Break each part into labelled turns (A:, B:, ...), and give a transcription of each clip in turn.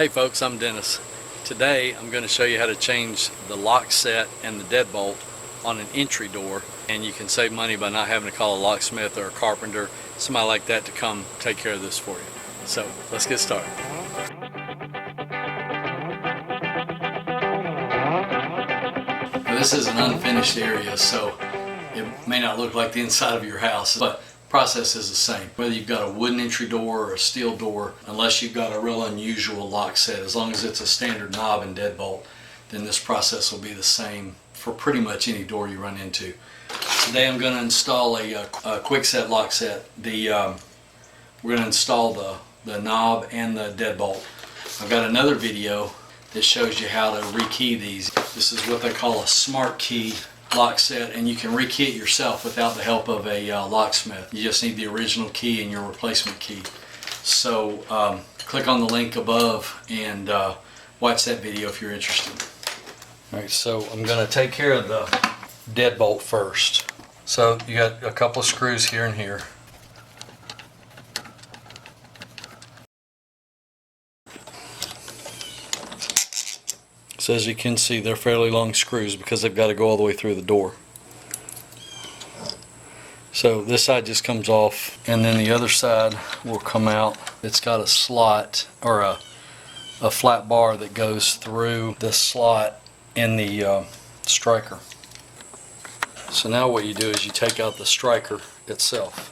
A: Hey folks, I'm Dennis. Today I'm going to show you how to change the lock set and the deadbolt on an entry door, and you can save money by not having to call a locksmith or a carpenter, somebody like that, to come take care of this for you. So let's get started. Now, this is an unfinished area, so it may not look like the inside of your house, but process is the same. Whether you've got a wooden entry door or a steel door, unless you've got a real unusual lock set, as long as it's a standard knob and deadbolt, then this process will be the same for pretty much any door you run into. Today I'm going to install a quick set lock set. We're going to install the knob and the deadbolt. I've got another video that shows you how to rekey these. This is what they call a smart key lock set, and you can rekey it yourself without the help of a locksmith. You just need the original key and your replacement key. So click on the link above and watch that video if you're interested. Alright, so I'm going to take care of the deadbolt first. So you got a couple of screws here and here. So as you can see, they're fairly long screws because they've got to go all the way through the door. So this side just comes off, and then the other side will come out. It's got a slot, or a flat bar that goes through the slot in the striker. So now what you do is you take out the striker itself.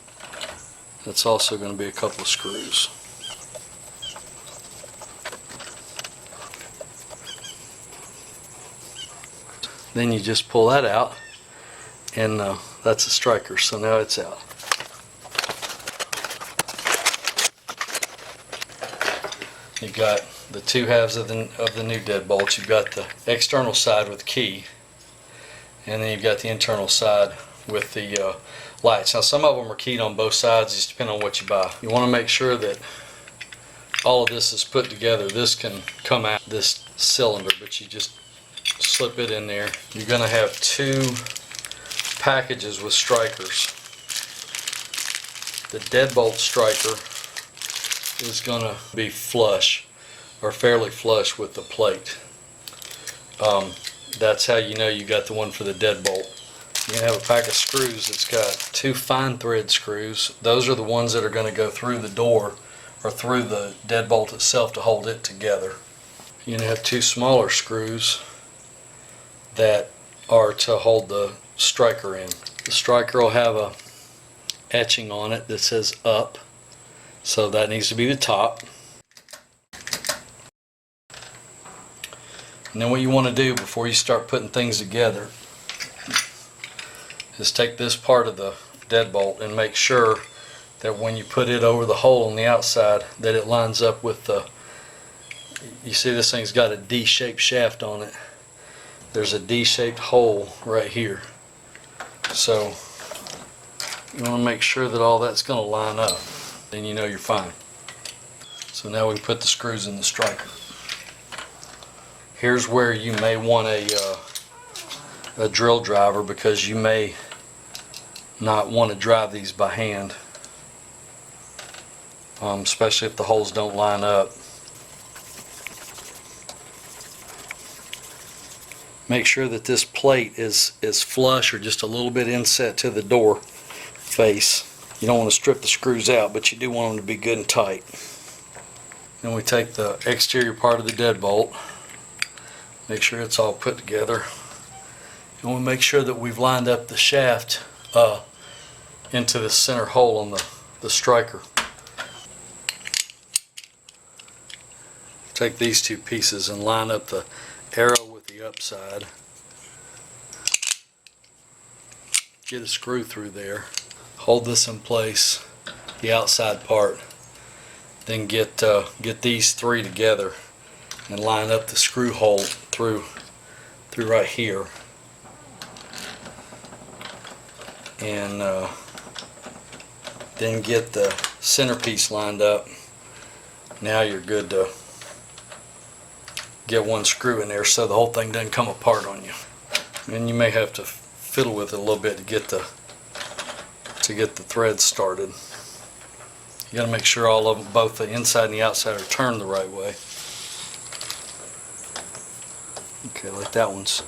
A: That's also going to be a couple of screws. Then you just pull that out, and that's the striker, so now it's out. You've got the two halves of the new deadbolt. You've got the external side with the key, and then you've got the internal side with the lights. Now some of them are keyed on both sides, just depending on what you buy. You want to make sure that all of this is put together. This can come out this cylinder, but you just slip it in there. You're going to have two packages with strikers. The deadbolt striker is going to be flush, or fairly flush with the plate. That's how you know you got the one for the deadbolt. You're going to have a pack of screws that's got two fine thread screws. Those are the ones that are going to go through the door or through the deadbolt itself to hold it together. You're going to have two smaller screws that are to hold the striker in. The striker will have a etching on it that says up, so that needs to be the top. And then what you want to do before you start putting things together is take this part of the deadbolt and make sure that when you put it over the hole on the outside that it lines up with the, you see this thing's got a D-shaped shaft on it. There's a D-shaped hole right here, so you want to make sure that all that's going to line up, then you know you're fine. So now we can put the screws in the striker. Here's where you may want a drill driver, because you may not want to drive these by hand, especially if the holes don't line up. Make sure that this plate is flush or just a little bit inset to the door face. You don't want to strip the screws out, but you do want them to be good and tight. Then we take the exterior part of the deadbolt, make sure it's all put together. And we'll make sure that we've lined up the shaft into the center hole on the striker. Take these two pieces and line up the arrow with the upside. Get a screw through there. Hold this in place, the outside part. Then get these three together and line up the screw hole through right here. And then get the centerpiece lined up. Now you're good to get one screw in there so the whole thing doesn't come apart on you. And you may have to fiddle with it a little bit to get the threads started. You got to make sure all of them, both the inside and the outside, are turned the right way. Okay, like that one's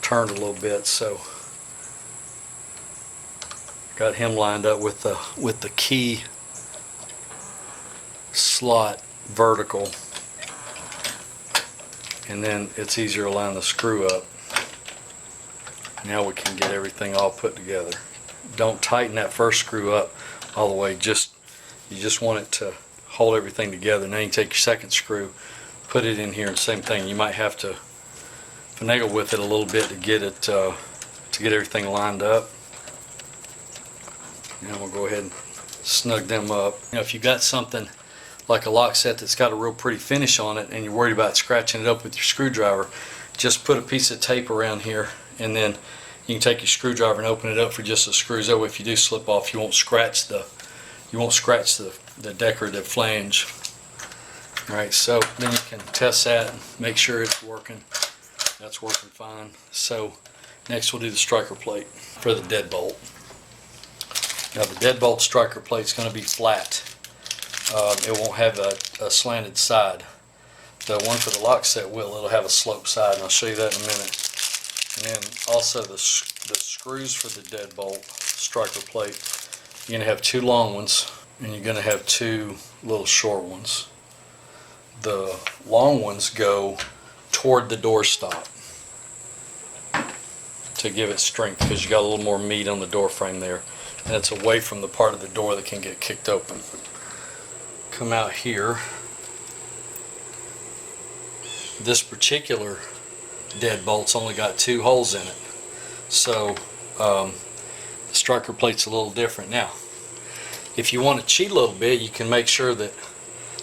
A: turned a little bit, so got him lined up with the key slot vertical, and then it's easier to line the screw up. Now we can get everything all put together. Don't tighten that first screw up all the way, you just want it to hold everything together. Now you take your second screw, put it in here, and same thing, you might have to finagle with it a little bit to get it to get everything lined up. Now we'll go ahead and snug them up. You know, if you got something like a lock set that's got a real pretty finish on it and you're worried about scratching it up with your screwdriver, just put a piece of tape around here, and then you can take your screwdriver and open it up for just the screws. That way, if you do slip off, you won't scratch the decorative flange. All right, so then you can test that and make sure it's working. That's working fine. So next we'll do the striker plate for the deadbolt. Now the deadbolt striker plate is going to be flat. It won't have a slanted side. The one for the lock set will. It'll have a sloped side, and I'll show you that in a minute. And then also the screws for the deadbolt striker plate, you're going to have two long ones and you're going to have two little short ones. The long ones go toward the door stop to give it strength, because you got a little more meat on the door frame there, and it's away from the part of the door that can get kicked open. Come out here. This particular deadbolt's only got two holes in it, so the striker plate's a little different. Now, if you want to cheat a little bit, you can make sure that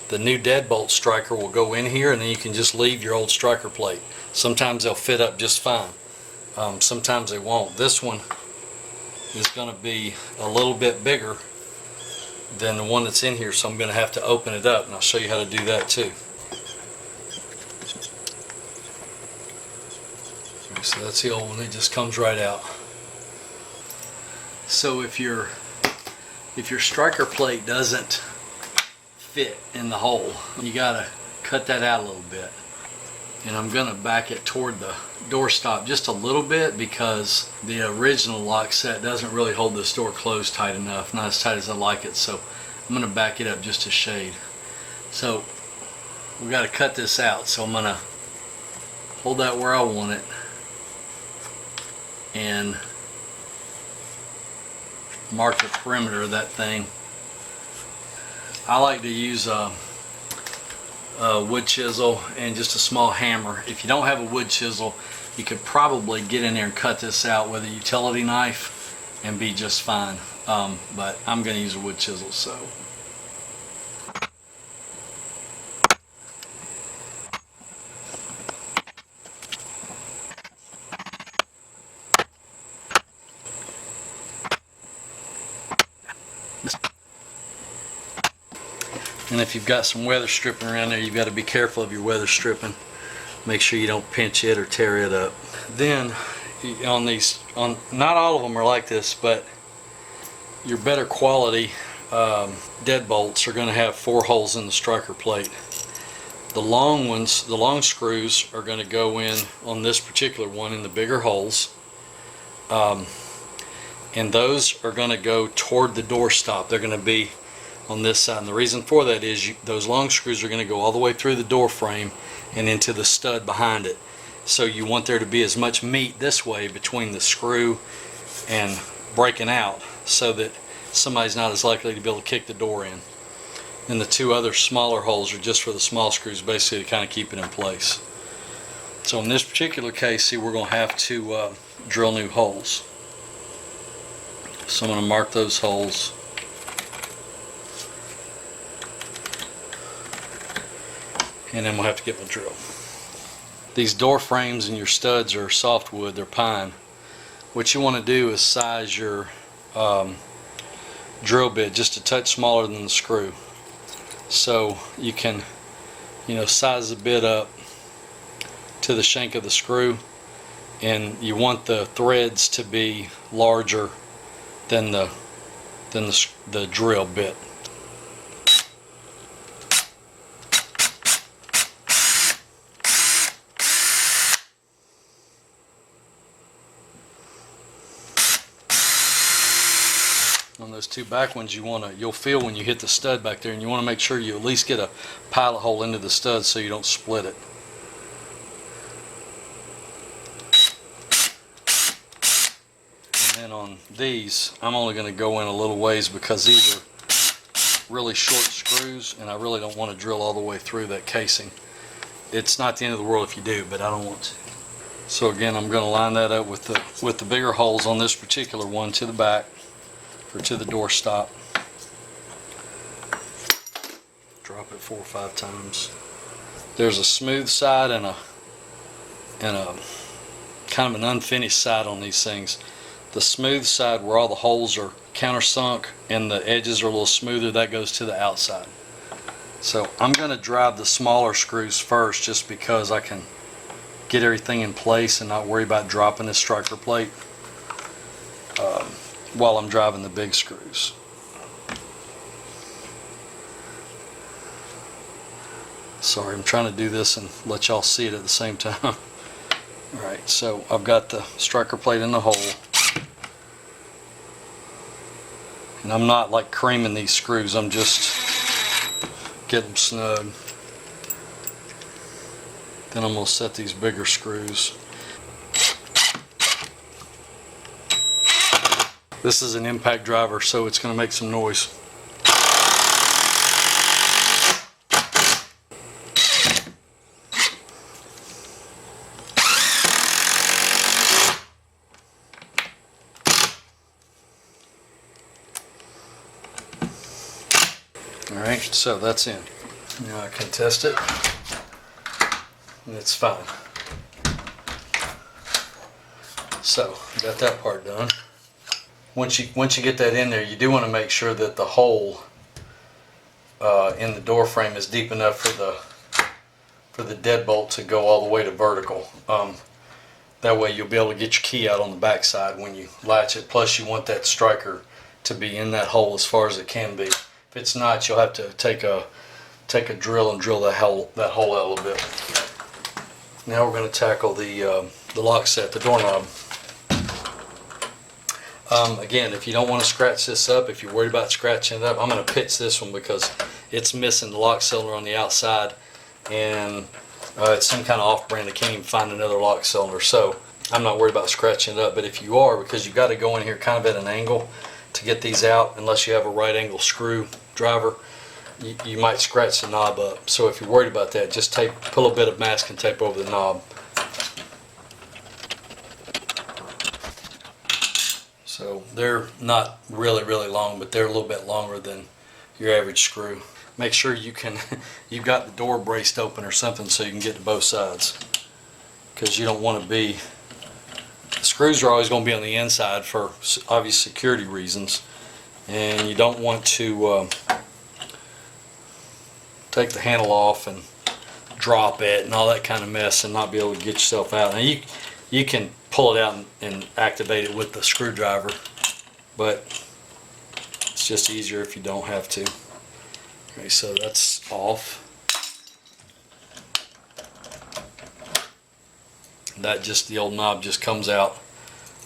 A: the new deadbolt striker will go in here, and then you can just leave your old striker plate. Sometimes they'll fit up just fine. Sometimes they won't. This one is going to be a little bit bigger than the one that's in here, so I'm going to have to open it up, and I'll show you how to do that too. Okay, so that's the old one. It just comes right out. So if your striker plate doesn't fit in the hole, you got to cut that out a little bit. And I'm going to back it toward the door stop just a little bit, because the original lock set doesn't really hold this door closed tight enough, not as tight as I like it, so I'm going to back it up just a shade. So we got to cut this out, so I'm going to hold that where I want it and mark the perimeter of that thing. I like to use a wood chisel and just a small hammer. If you don't have a wood chisel, you could probably get in there and cut this out with a utility knife and be just fine. But I'm going to use a wood chisel. So and if you've got some weather stripping around there, you've got to be careful of your weather stripping. Make sure you don't pinch it or tear it up. Then not all of them are like this, but your better quality deadbolts are going to have 4 holes in the striker plate. The long ones, the long screws, are going to go in on this particular one in the bigger holes, and those are going to go toward the door stop. They're going to be on this side, and the reason for that is those long screws are going to go all the way through the door frame and into the stud behind it. So you want there to be as much meat this way between the screw and breaking out, so that somebody's not as likely to be able to kick the door in. And the 2 other smaller holes are just for the small screws, basically to kind of keep it in place. So in this particular case, see, we're going to have to drill new holes. So I'm going to mark those holes. And then we'll have to get my drill. These door frames and your studs are softwood, they're pine. What you want to do is size your drill bit just a touch smaller than the screw. So you can, size the bit up to the shank of the screw, and you want the threads to be larger than the drill bit. those two back ones, you'll feel when you hit the stud back there, and you want to make sure you at least get a pilot hole into the stud so you don't split it. And then on these, I'm only going to go in a little ways because these are really short screws, and I really don't want to drill all the way through that casing. It's not the end of the world if you do, but I don't want to. So again, I'm going to line that up with the bigger holes on this particular one to the back, or to the door stop. Drop it 4 or 5 times. There's a smooth side and a kind of an unfinished side on these things. The smooth side, where all the holes are countersunk and the edges are a little smoother, that goes to the outside. So I'm going to drive the smaller screws first, just because I can get everything in place and not worry about dropping this striker plate while I'm driving the big screws. Sorry, I'm trying to do this and let y'all see it at the same time. Alright, so I've got the striker plate in the hole, and I'm not like creaming these screws, I'm just getting them snug. Then I'm going to set these bigger screws. This is an impact driver, so it's going to make some noise. Alright, so that's in. Now I can test it. And it's fine. So, got that part done. Once you get that in there, you do want to make sure that the hole in the door frame is deep enough for the deadbolt to go all the way to vertical. That way you'll be able to get your key out on the back side when you latch it. Plus you want that striker to be in that hole as far as it can be. If it's not, you'll have to take a drill and drill that hole out a little bit. Now we're going to tackle the lock set, the doorknob. Again, if you don't want to scratch this up, if you're worried about scratching it up, I'm going to pitch this one because it's missing the lock cylinder on the outside, and it's some kind of off-brand. I can't even find another lock cylinder, so I'm not worried about scratching it up. But if you are, because you've got to go in here kind of at an angle to get these out, unless you have a right angle screwdriver, you might scratch the knob up. So if you're worried about that, just pull a bit of masking tape over the knob. So they're not really long, but they're a little bit longer than your average screw. Make sure you've got the door braced open or something so you can get to both sides, because you don't want to be, the screws are always going to be on the inside for obvious security reasons, and you don't want to take the handle off and drop it and all that kind of mess and not be able to get yourself out. Now you can pull it out and activate it with the screwdriver, but it's just easier if you don't have to. Okay, so that's off. The old knob just comes out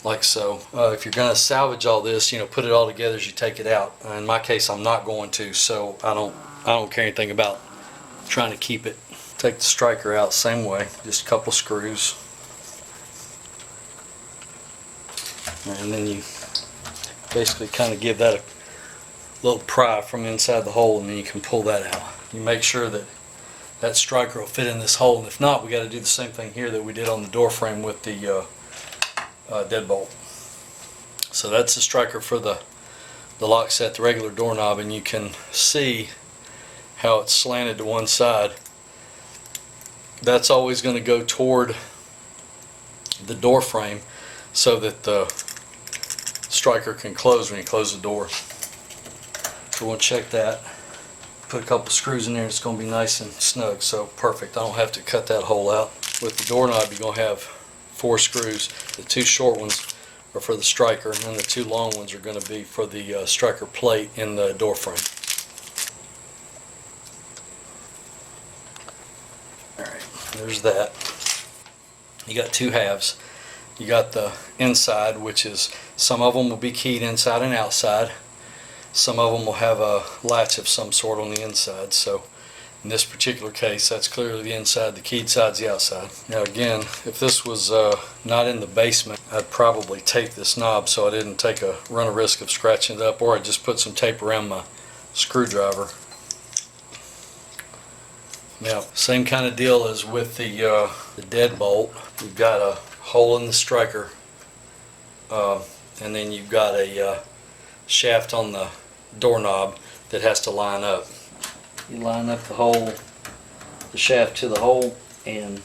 A: like so. If you're going to salvage all this, put it all together as you take it out. In my case, I'm not going to, so I don't care anything about trying to keep it. Take the striker out same way, just a couple screws, and then you basically kind of give that a little pry from inside the hole, and then you can pull that out. You make sure that that striker will fit in this hole, and if not, we got to do the same thing here that we did on the door frame with the deadbolt. So that's the striker for the lock set, the regular doorknob, and you can see how it's slanted to one side. That's always going to go toward the door frame so that the striker can close when you close the door. So we'll check that. Put a couple screws in there, it's going to be nice and snug, so perfect. I don't have to cut that hole out. With the doorknob, you're going to have 4 screws. The 2 short ones are for the striker, and then the 2 long ones are going to be for the striker plate in the door frame. Alright, there's that. You got 2 halves. You got the inside, which is, some of them will be keyed inside and outside. Some of them will have a latch of some sort on the inside. So in this particular case, that's clearly the inside, the keyed side's the outside. Now again, if this was not in the basement, I'd probably tape this knob so I didn't run a risk of scratching it up, or I'd just put some tape around my screwdriver. Now, same kind of deal as with the deadbolt. You've got a hole in the striker, and then you've got a shaft on the doorknob that has to line up. You line up the shaft to the hole, and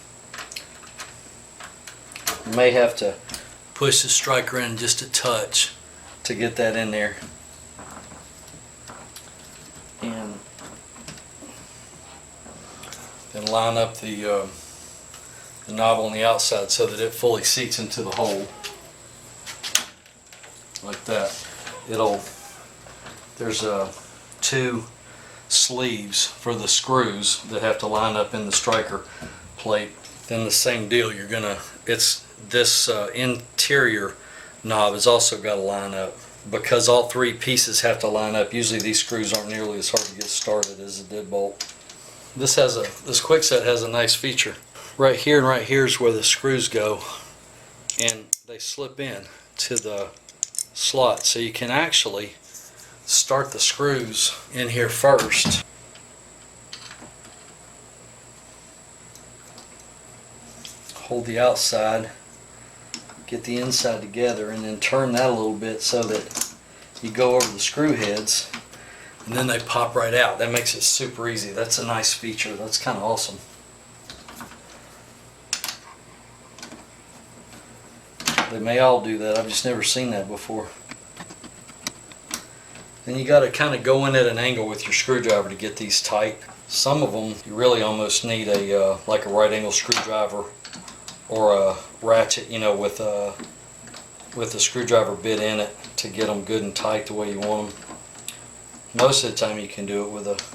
A: you may have to push the striker in just a touch to get that in there. And then line up the knob on the outside so that it fully seats into the hole. Like that. There's two sleeves for the screws that have to line up in the striker plate. Then the same deal, this interior knob has also got to line up. Because all three pieces have to line up, usually these screws aren't nearly as hard to get started as the deadbolt. This Quickset has a nice feature. Right here and right here is where the screws go, and they slip in to the slot, so you can actually start the screws in here first. Hold the outside, get the inside together, and then turn that a little bit so that you go over the screw heads, and then they pop right out. That makes it super easy. That's a nice feature. That's kind of awesome. They may all do that. I've just never seen that before. Then you got to kind of go in at an angle with your screwdriver to get these tight. Some of them you really almost need like a right angle screwdriver or a ratchet, with a screwdriver bit in it to get them good and tight the way you want them. Most of the time you can do it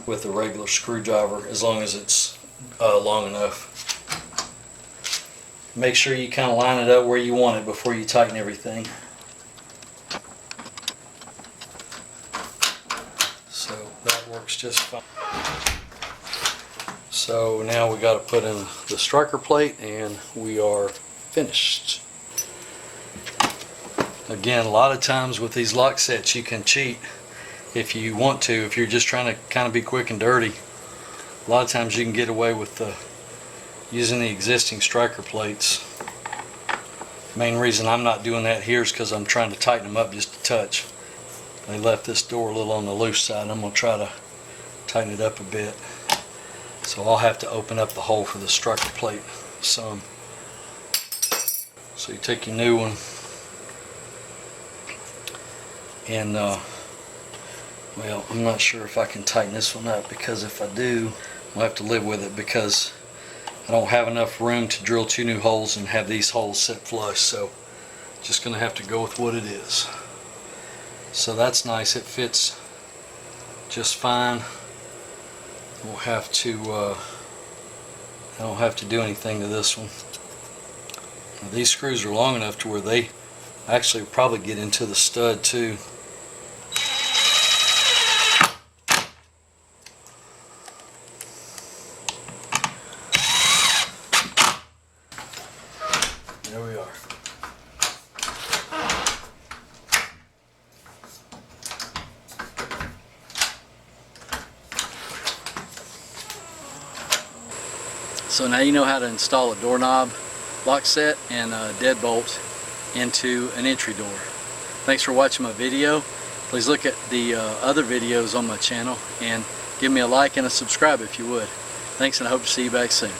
A: with a regular screwdriver as long as it's long enough. Make sure you kind of line it up where you want it before you tighten everything. So that works just fine. So now we got to put in the striker plate, and we are finished. Again, a lot of times with these lock sets you can cheat if you want to. If you're just trying to kind of be quick and dirty, a lot of times you can get away with using the existing striker plates. Main reason I'm not doing that here is because I'm trying to tighten them up just a touch. They left this door a little on the loose side. I'm going to try to tighten it up a bit. So I'll have to open up the hole for the striker plate some. So you take your new one, and well, I'm not sure if I can tighten this one up, because if I do, I'll have to live with it, because I don't have enough room to drill two new holes and have these holes set flush. So just going to have to go with what it is. So that's nice. It fits just fine. We'll have to I don't have to do anything to this one. Now, these screws are long enough to where they actually probably get into the stud too. There we are. So now you know how to install a doorknob, lock set, and a deadbolt into an entry door. Thanks for watching my video. Please look at the other videos on my channel and give me a like and a subscribe if you would. Thanks, and I hope to see you back soon.